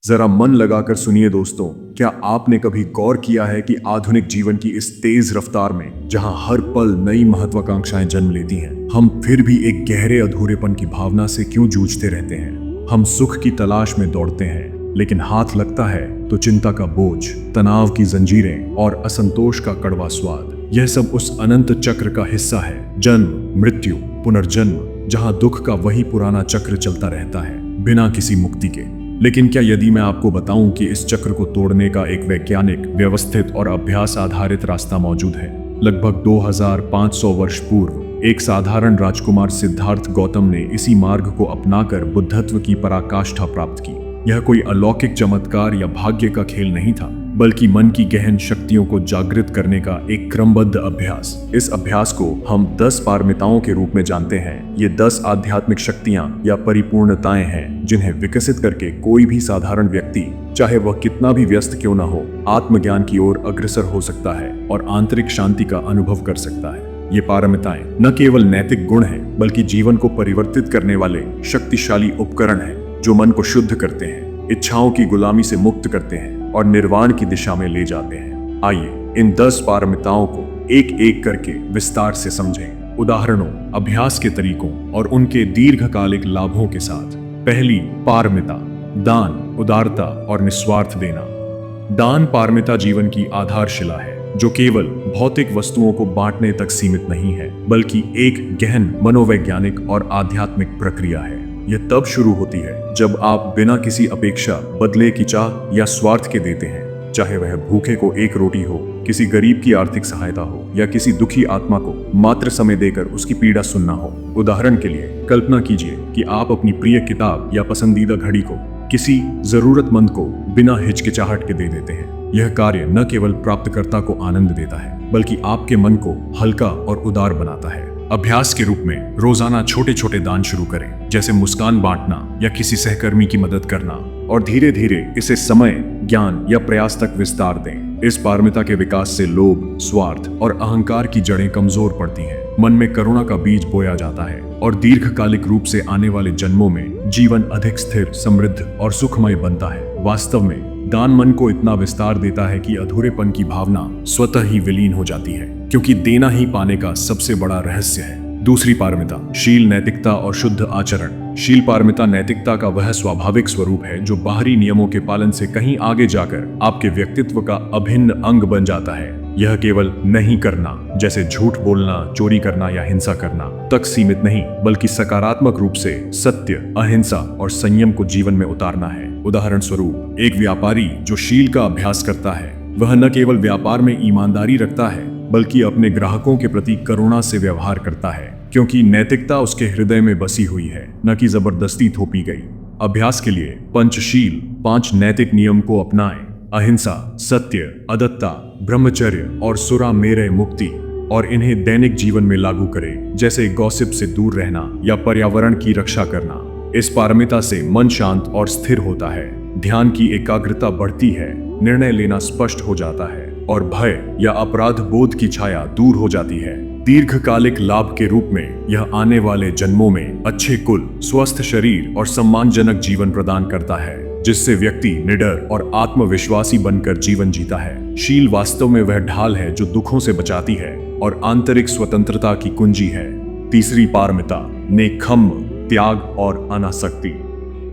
जरा मन लगाकर सुनिए दोस्तों, क्या आपने कभी गौर किया है कि आधुनिक जीवन की इस तेज रफ्तार में जहां हर पल नई महत्वाकांक्षाएं जन्म लेती हैं, हम फिर भी एक गहरे अधूरेपन की भावना से क्यों जूझते रहते हैं। हम सुख की तलाश में दौड़ते हैं, लेकिन हाथ लगता है तो चिंता का बोझ, तनाव की जंजीरें और असंतोष का कड़वा स्वाद। यह सब उस अनंत चक्र का हिस्सा है, जन्म मृत्यु पुनर्जन्म, जहां दुख का वही पुराना चक्र चलता रहता है बिना किसी मुक्ति के। लेकिन क्या यदि मैं आपको बताऊं कि इस चक्र को तोड़ने का एक वैज्ञानिक, व्यवस्थित और अभ्यास आधारित रास्ता मौजूद है। लगभग 2500 वर्ष पूर्व एक साधारण राजकुमार सिद्धार्थ गौतम ने इसी मार्ग को अपनाकर बुद्धत्व की पराकाष्ठा प्राप्त की। यह कोई अलौकिक चमत्कार या भाग्य का खेल नहीं था, बल्कि मन की गहन शक्तियों को जागृत करने का एक क्रमबद्ध अभ्यास। इस अभ्यास को हम 10 पारमिताओं के रूप में जानते हैं। ये 10 आध्यात्मिक शक्तियां या परिपूर्णताएं हैं जिन्हें विकसित करके कोई भी साधारण व्यक्ति, चाहे वह कितना भी व्यस्त क्यों न हो, आत्मज्ञान की ओर अग्रसर हो सकता है और आंतरिक शांति का अनुभव कर सकता है। ये पारमिताएं न केवल नैतिक गुण हैं, बल्कि जीवन को परिवर्तित करने वाले शक्तिशाली उपकरण हैं जो मन को शुद्ध करते हैं, इच्छाओं की गुलामी से मुक्त करते हैं और निर्वाण की दिशा में ले जाते हैं। आइए इन 10 पारमिताओं को एक एक करके विस्तार से समझें, उदाहरणों, अभ्यास के तरीकों और उनके दीर्घकालिक लाभों के साथ। पहली पारमिता, दान, उदारता और निस्वार्थ देना। दान पारमिता जीवन की आधारशिला है, जो केवल भौतिक वस्तुओं को बांटने तक सीमित नहीं है, बल्कि एक गहन मनोवैज्ञानिक और आध्यात्मिक प्रक्रिया है। यह तब शुरू होती है जब आप बिना किसी अपेक्षा, बदले की चाह या स्वार्थ के देते हैं, चाहे वह भूखे को एक रोटी हो, किसी गरीब की आर्थिक सहायता हो या किसी दुखी आत्मा को मात्र समय देकर उसकी पीड़ा सुनना हो। उदाहरण के लिए कल्पना कीजिए कि आप अपनी प्रिय किताब या पसंदीदा घड़ी को किसी जरूरतमंद को बिना हिचकिचाहट के दे देते हैं। यह कार्य न केवल प्राप्तकर्ता को आनंद देता है, बल्कि आपके मन को हल्का और उदार बनाता है। अभ्यास के रूप में रोजाना छोटे छोटे दान शुरू करें, जैसे मुस्कान बांटना या किसी सहकर्मी की मदद करना, और धीरे धीरे इसे समय, ज्ञान या प्रयास तक विस्तार दें। इस पारमिता के विकास से लोभ, स्वार्थ और अहंकार की जड़ें कमजोर पड़ती हैं, मन में करुणा का बीज बोया जाता है और दीर्घकालिक रूप से आने वाले जन्मों में जीवन अधिक स्थिर, समृद्ध और सुखमय बनता है। वास्तव में दान मन को इतना विस्तार देता है कि अधूरेपन की भावना स्वतः ही विलीन हो जाती है, क्योंकि देना ही पाने का सबसे बड़ा रहस्य है। दूसरी पारमिता, शील, नैतिकता और शुद्ध आचरण। शील पारमिता नैतिकता का वह स्वाभाविक स्वरूप है जो बाहरी नियमों के पालन से कहीं आगे जाकर आपके व्यक्तित्व का अभिन्न अंग बन जाता है। यह केवल नहीं करना, जैसे झूठ बोलना, चोरी करना या हिंसा करना, तक सीमित नहीं, बल्कि सकारात्मक रूप से सत्य, अहिंसा और संयम को जीवन में उतारना है। उदाहरण स्वरूप, एक व्यापारी जो शील का अभ्यास करता है, वह न केवल व्यापार में ईमानदारी रखता है, बल्कि अपने ग्राहकों के प्रति करुणा से व्यवहार करता है, क्योंकि नैतिकता उसके हृदय में बसी हुई है, न कि जबरदस्ती थोपी गई। अभ्यास के लिए पंचशील, 5 नैतिक नियम को अपनाएं। अहिंसा, सत्य, अदत्ता, ब्रह्मचर्य और सुरा मेरय मुक्ति, और इन्हें दैनिक जीवन में लागू करें, जैसे गॉसिप से दूर रहना या पर्यावरण की रक्षा करना। इस पारमिता से मन शांत और स्थिर होता है, ध्यान की एकाग्रता बढ़ती है, निर्णय लेना स्पष्ट हो जाता है और भय या अपराध बोध की छाया दूर हो जाती है। दीर्घकालिक लाभ के रूप में यह आने वाले जन्मों में अच्छे कुल, स्वस्थ शरीर और सम्मानजनक जीवन प्रदान करता है, जिससे व्यक्ति निडर और आत्मविश्वासी बनकर जीवन जीता है। शील वास्तव में वह ढाल है जो दुखों से बचाती है और आंतरिक स्वतंत्रता की कुंजी है। तीसरी पारमिता, नेकखम्म, त्याग और अनासक्ति।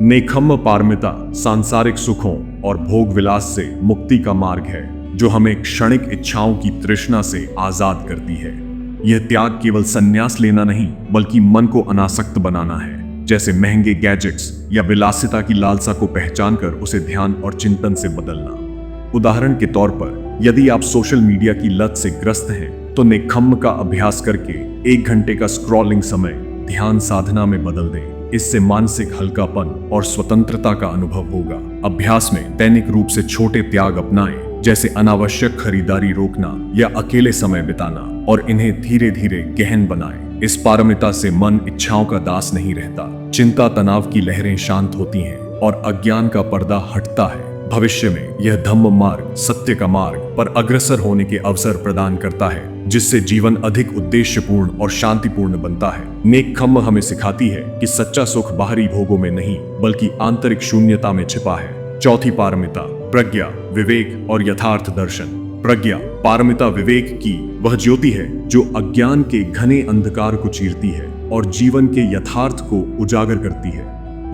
नेकखम्म पारमिता सांसारिक सुखों और भोग विलास से मुक्ति का मार्ग है, जो हमें क्षणिक इच्छाओं की तृष्णा से आजाद करती है। यह त्याग केवल संन्यास लेना नहीं, बल्कि मन को अनासक्त बनाना है, जैसे महंगे गैजेट्स या विलासिता की लालसा को पहचानकर उसे ध्यान और चिंतन से बदलना। उदाहरण के तौर पर, यदि आप सोशल मीडिया की लत से ग्रस्त हैं, तो नेकखम्म का अभ्यास करके 1 घंटे का स्क्रॉलिंग समय ध्यान साधना में बदल दें। इससे मानसिक हल्कापन और स्वतंत्रता का अनुभव होगा। अभ्यास में दैनिक रूप से छोटे त्याग अपनाएं, जैसे अनावश्यक खरीदारी रोकना या अकेले समय बिताना, और इन्हें धीरे धीरे गहन बनाएं। इस पारमिता से मन इच्छाओं का दास नहीं रहता, चिंता तनाव की लहरें शांत होती हैं और अज्ञान का पर्दा हटता है। भविष्य में यह धम्म मार्ग, सत्य का मार्ग पर अग्रसर होने के अवसर प्रदान करता है, जिससे जीवन अधिक उद्देश्यपूर्ण और शांतिपूर्ण बनता है। नेकखम्म हमें सिखाती है कि सच्चा सुख बाहरी भोगों में नहीं, बल्कि आंतरिक शून्यता में छिपा है। चौथी पारमिता प्रज्ञा, विवेक और यथार्थ दर्शन। प्रज्ञा पारमिता विवेक की वह ज्योति है जो अज्ञान के घने अंधकार को चीरती है और जीवन के यथार्थ को उजागर करती है।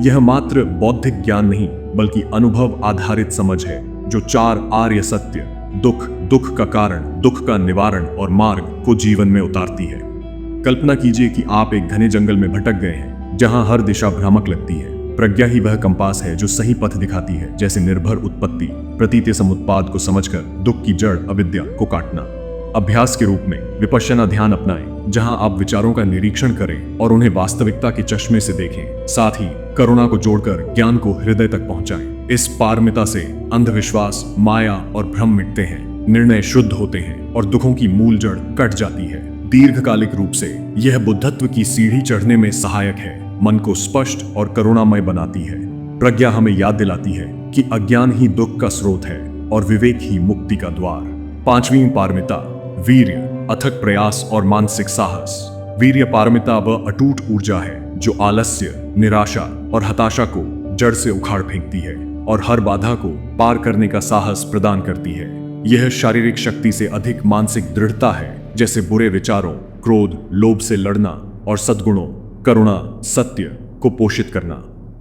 यह मात्र बौद्धिक ज्ञान नहीं बल्कि अनुभव आधारित समझ है जो 4 आर्य सत्य, दुख, दुख का कारण, दुख का निवारण और मार्ग को जीवन में उतारती है। कल्पना कीजिए कि आप एक घने जंगल में भटक गए हैं जहां हर दिशा भ्रामक लगती है। प्रज्ञा ही वह कंपास है जो सही पथ दिखाती है, जैसे निर्भर उत्पत्ति, प्रतीत समुत्पाद को समझकर दुख की जड़ अविद्या को काटना। अभ्यास के रूप में विपश्यना ध्यान अपनाएं, जहां आप विचारों का निरीक्षण करें और उन्हें वास्तविकता के चश्मे से देखें। साथ ही करुणा को जोड़कर ज्ञान को हृदय तक पहुंचाएं। इस पारमिता से अंधविश्वास, माया और भ्रम मिटते हैं, निर्णय शुद्ध होते हैं और दुखों की मूल जड़ कट जाती है। दीर्घकालिक रूप से यह बुद्धत्व की सीढ़ी चढ़ने में सहायक है, मन को स्पष्ट और करुणामय बनाती है। प्रज्ञा हमें याद दिलाती है कि अज्ञान ही दुख का स्रोत है और विवेक ही मुक्ति का द्वार। पांचवी पारमिता वीर्य, अथक प्रयास और मानसिक साहस। वीर्य पारमिता वह अटूट ऊर्जा है जो आलस्य, निराशा और हताशा को जड़ से उखाड़ फेंकती है और हर बाधा को पार करने का साहस प्रदान करती है। यह शारीरिक शक्ति से अधिक मानसिक दृढ़ता है, जैसे बुरे विचारों, क्रोध, लोभ से लड़ना और सद्गुणों, करुणा, सत्य को पोषित करना।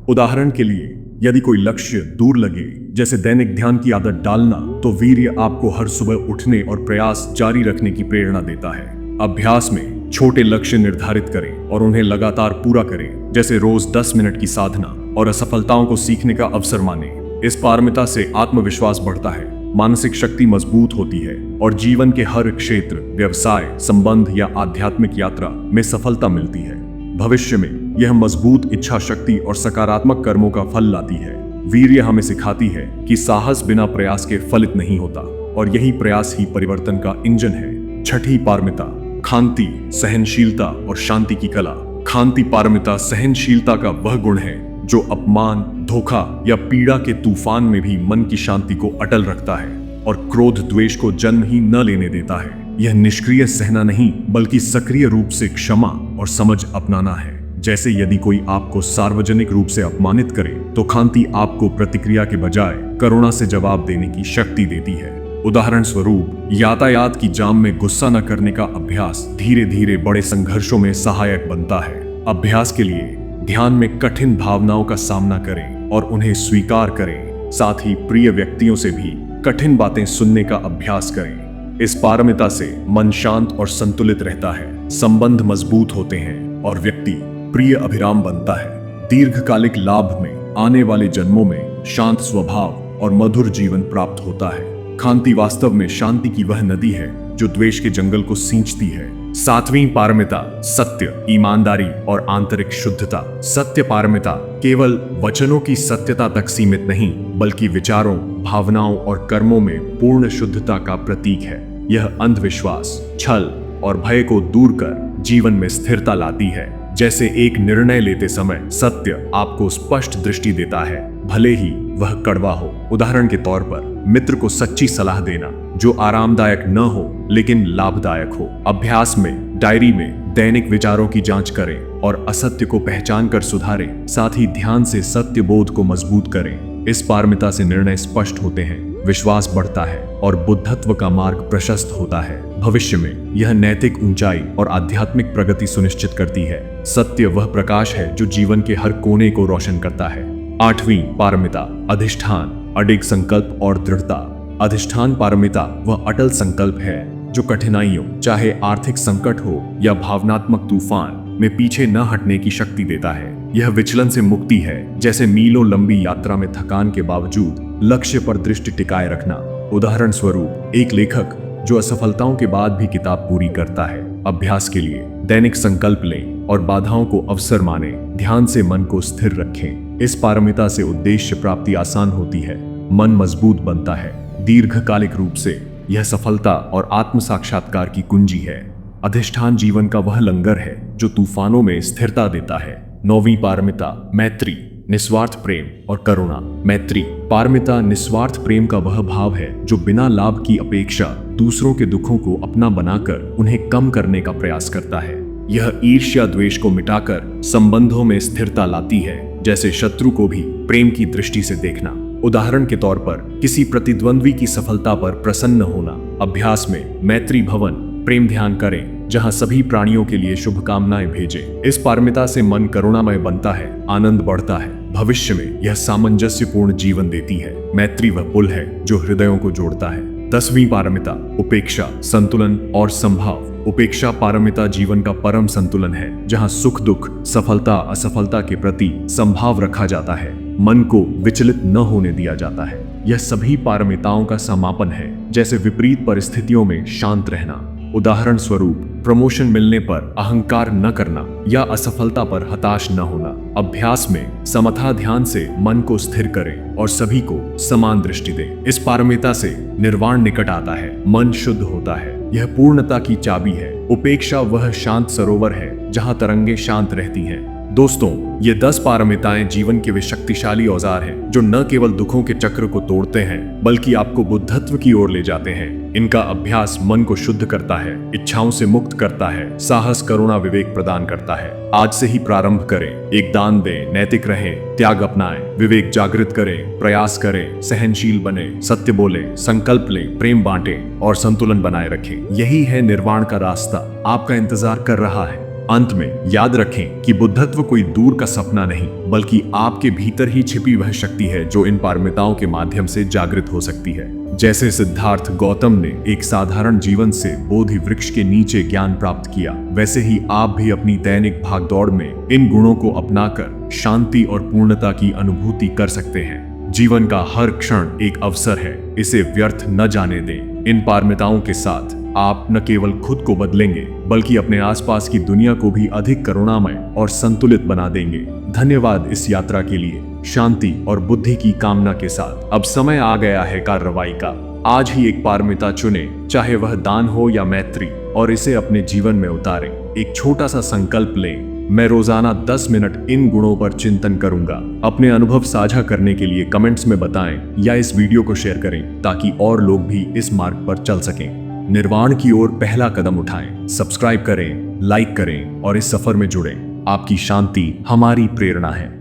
उदाहरण के लिए, यदि कोई लक्ष्य दूर लगे, जैसे दैनिक ध्यान की आदत डालना, तो वीर्य आपको हर सुबह उठने और प्रयास जारी रखने की प्रेरणा देता है। अभ्यास में छोटे लक्ष्य निर्धारित करें और उन्हें लगातार पूरा करें, जैसे रोज 10 मिनट की साधना, और असफलताओं को सीखने का अवसर मानें। इस पारमिता से आत्मविश्वास बढ़ता है, मानसिक शक्ति मजबूत होती है और जीवन के हर क्षेत्र, व्यवसाय, संबंध या आध्यात्मिक यात्रा में सफलता मिलती है। भविष्य में यह मजबूत इच्छा शक्ति और सकारात्मक कर्मों का फल लाती है। वीर्य हमें सिखाती है कि साहस बिना प्रयास के फलित नहीं होता और यही प्रयास ही परिवर्तन का इंजन है। छठी पारमिता खांति, सहनशीलता और शांति की कला। खांति पारमिता सहनशीलता का वह गुण है जो अपमान, धोखा या पीड़ा के तूफान में भी मन की शांति को अटल रखता है और क्रोध द्वेष को जन्म ही न लेने देता है। यह निष्क्रिय सहना नहीं बल्कि सक्रिय रूप से क्षमा और समझ अपनाना है। जैसे यदि कोई आपको सार्वजनिक रूप से अपमानित करे तो खांति आपको प्रतिक्रिया के बजाय करुणा से जवाब देने की शक्ति देती है। उदाहरण स्वरूप, यातायात की जाम में गुस्सा न करने का अभ्यास धीरे धीरे बड़े संघर्षों में सहायक बनता है। अभ्यास के लिए ध्यान में कठिन भावनाओं का सामना करें और उन्हें स्वीकार करें। साथ ही प्रिय व्यक्तियों से भी कठिन बातें सुनने का अभ्यास करें। इस पारमिता से मन शांत और संतुलित रहता है, संबंध मजबूत होते हैं और व्यक्ति प्रिय अभिराम बनता है। दीर्घकालिक लाभ में आने वाले जन्मों में शांत स्वभाव और मधुर जीवन प्राप्त होता है। खांति वास्तव में शांति की वह नदी है जो द्वेष के जंगल को सींचती है। सातवीं पारमिता सत्य, ईमानदारी और आंतरिक शुद्धता। सत्य पारमिता केवल वचनों की सत्यता तक सीमित नहीं बल्कि विचारों, भावनाओं और कर्मों में पूर्ण शुद्धता का प्रतीक है। यह अंधविश्वास, छल और भय को दूर कर जीवन में स्थिरता लाती है। जैसे एक निर्णय लेते समय सत्य आपको स्पष्ट दृष्टि देता है, भले ही वह कड़वा हो। उदाहरण के तौर पर, मित्र को सच्ची सलाह देना जो आरामदायक न हो लेकिन लाभदायक हो। अभ्यास में डायरी में दैनिक विचारों की जांच करें और असत्य को पहचान कर सुधारें। साथ ही ध्यान से सत्य बोध को मजबूत करें। इस पारमिता से निर्णय स्पष्ट होते हैं, विश्वास बढ़ता है और बुद्धत्व का मार्ग प्रशस्त होता है। भविष्य में यह नैतिक ऊंचाई और आध्यात्मिक प्रगति सुनिश्चित करती है। सत्य वह प्रकाश है जो जीवन के हर कोने को रोशन करता है। आठवीं पारमिता अधिष्ठान, अडिग संकल्प और दृढ़ता। अधिष्ठान पारमिता वह अटल संकल्प है जो कठिनाइयों, चाहे आर्थिक संकट हो या भावनात्मक तूफान, में पीछे न हटने की शक्ति देता है। यह विचलन से मुक्ति है, जैसे मीलों लंबी यात्रा में थकान के बावजूद लक्ष्य पर दृष्टि टिकाए रखना। उदाहरण स्वरूप, एक लेखक जो असफलताओं के बाद भी किताब पूरी करता है। अभ्यास के लिए दैनिक संकल्प लें और बाधाओं को अवसर माने। ध्यान से मन को स्थिर रखें। इस पारमिता से उद्देश्य प्राप्ति आसान होती है, मन मजबूत बनता है। दीर्घकालिक रूप से यह सफलता और आत्म साक्षात्कार की कुंजी है। अधिष्ठान जीवन का वह लंगर है जो तूफानों में स्थिरता देता है। नौवीं पारमिता मैत्री, निस्वार्थ प्रेम और करुणा। मैत्री पारमिता निस्वार्थ प्रेम का वह भाव है जो बिना लाभ की अपेक्षा दूसरों के दुखों को अपना बनाकर उन्हें कम करने का प्रयास करता है। यह ईर्ष्या द्वेष को मिटाकर संबंधों में स्थिरता लाती है, जैसे शत्रु को भी प्रेम की दृष्टि से देखना। उदाहरण के तौर पर किसी प्रतिद्वंद्वी की सफलता पर प्रसन्न होना। अभ्यास में मैत्री भवन प्रेम ध्यान करें, जहां सभी प्राणियों के लिए शुभकामनाएं भेजें। इस पारमिता से मन करुणामय बनता है, आनंद बढ़ता है। भविष्य में यह सामंजस्यपूर्ण जीवन देती है। मैत्री वह पुल है जो हृदयों को जोड़ता है। 10वीं पारमिता उपेक्षा, संतुलन और संभाव। उपेक्षा पारमिता जीवन का परम संतुलन है, जहां सुख दुख, सफलता असफलता के प्रति संभाव रखा जाता है। मन को विचलित न होने दिया जाता है। यह सभी पारमिताओं का समापन है, जैसे विपरीत परिस्थितियों में शांत रहना। उदाहरण स्वरूप प्रमोशन मिलने पर अहंकार न करना या असफलता पर हताश न होना। अभ्यास में समथा ध्यान से मन को स्थिर करें और सभी को समान दृष्टि दें। इस पारमिता से निर्वाण निकट आता है, मन शुद्ध होता है। यह पूर्णता की चाबी है। उपेक्षा वह शांत सरोवर है जहां तरंगे शांत रहती हैं। दोस्तों, ये 10 पारमिताएं जीवन के वे शक्तिशाली औजार हैं जो न केवल दुखों के चक्र को तोड़ते हैं बल्कि आपको बुद्धत्व की ओर ले जाते हैं। इनका अभ्यास मन को शुद्ध करता है, इच्छाओं से मुक्त करता है, साहस करुणा विवेक प्रदान करता है। आज से ही प्रारंभ करें, एक दान दें, नैतिक रहें, त्याग अपनाएं, विवेक जागृत करें, प्रयास करें, सहनशील बने, सत्य बोले, संकल्प लें, प्रेम बांटें और संतुलन बनाए रखें। यही है निर्वाण का रास्ता, आपका इंतजार कर रहा है। अंत में याद रखें कि बुद्धत्व कोई दूर का सपना नहीं बल्कि आपके भीतर ही छिपी वह शक्ति है जो इन पारमिताओं के माध्यम से जागृत हो सकती है। जैसे सिद्धार्थ गौतम ने एक साधारण जीवन से बोधि वृक्ष के नीचे ज्ञान प्राप्त किया, वैसे ही आप भी अपनी दैनिक भागदौड़ में इन गुणों को अपनाकर शांति और पूर्णता की अनुभूति कर सकते हैं। जीवन का हर क्षण एक अवसर है, इसे व्यर्थ न जाने दें। इन पारमिताओं के साथ आप न केवल खुद को बदलेंगे बल्कि अपने आसपास की दुनिया को भी अधिक करुणामय और संतुलित बना देंगे। धन्यवाद इस यात्रा के लिए। शांति और बुद्धि की कामना के साथ अब समय आ गया है कार्रवाई का। आज ही एक पारमिता चुने, चाहे वह दान हो या मैत्री, और इसे अपने जीवन में उतारें। एक छोटा सा संकल्प लें, मैं रोजाना 10 मिनट इन गुणों पर चिंतन करूंगा। अपने अनुभव साझा करने के लिए कमेंट्स में बताएं या इस वीडियो को शेयर करें ताकि और लोग भी इस मार्ग पर चल सकें। निर्वाण की ओर पहला कदम उठाएं। सब्सक्राइब करें, लाइक करें और इस सफर में जुड़ें। आपकी शांति हमारी प्रेरणा है।